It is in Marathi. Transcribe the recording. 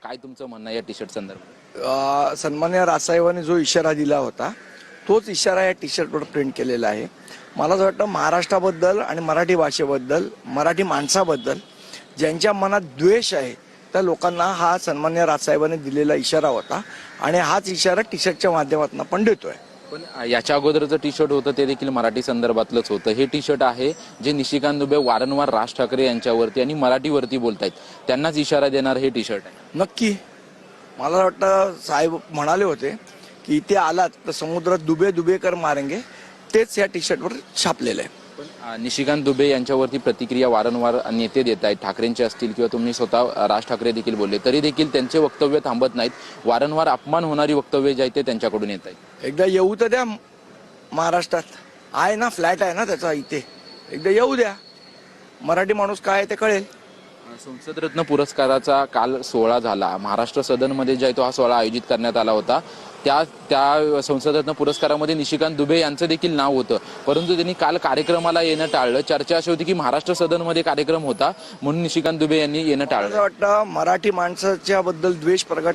काय तुमचं म्हणणं या टी शर्ट संदर्भात? सन्मान्य राजसाहेबांनी जो इशारा दिला होता तोच इशारा या टी शर्टवर प्रिंट केलेला आहे. मला असं वाटतं महाराष्ट्राबद्दल आणि मराठी भाषेबद्दल, मराठी माणसाबद्दल ज्यांच्या मनात द्वेष आहे त्या लोकांना हा सन्मान्य राजसाहेबांनी दिलेला इशारा होता आणि हाच इशारा टी शर्टच्या माध्यमातून आपण देतोय. पण याच्या अगोदरचं टी शर्ट होतं ते देखील मराठी संदर्भातलंच होतं. हे टी शर्ट आहे जे निशिकांत दुबे वारंवार राज ठाकरे यांच्यावरती आणि मराठीवरती बोलतायत, त्यांनाच इशारा देणार हे टी शर्ट आहे. नक्की मला वाटतं साहेब म्हणाले होते की इथे आलात तर समुद्रात दुबे दुबेकर मारेंगे, तेच या टी शर्टवर छापलेलं आहे. पण निशिकांत दुबे यांच्यावरती प्रतिक्रिया वारंवार नेते देत आहेत, ठाकरेंचे असतील किंवा तुम्ही स्वतः राज ठाकरे देखील बोलले, तरी देखील त्यांचे वक्तव्य थांबत नाहीत. वारंवार अपमान होणारी वक्तव्य जे आहेत ते त्यांच्याकडून येत आहेत. एकदा येऊ तर द्या, महाराष्ट्रात आहे ना, फ्लॅट आहे ना त्याचा इथे, एकदा येऊ द्या, मराठी माणूस काय आहे ते कळेल. संसदरत्न पुरस्काराचा काल सोहळा झाला. महाराष्ट्र सदनमध्ये जो आहे तो हा सोहळा आयोजित करण्यात आला होता. त्या संसदरत्न पुरस्कारामध्ये निशिकांत दुबे यांचं देखील नाव होतं, परंतु त्यांनी काल कार्यक्रमाला येणं टाळलं. चर्चा अशी होती की महाराष्ट्र सदनमध्ये कार्यक्रम होता म्हणून निशिकांत दुबे यांनी येणं टाळलं. वाटतं मराठी माणसाच्या बद्दल द्वेष प्रगट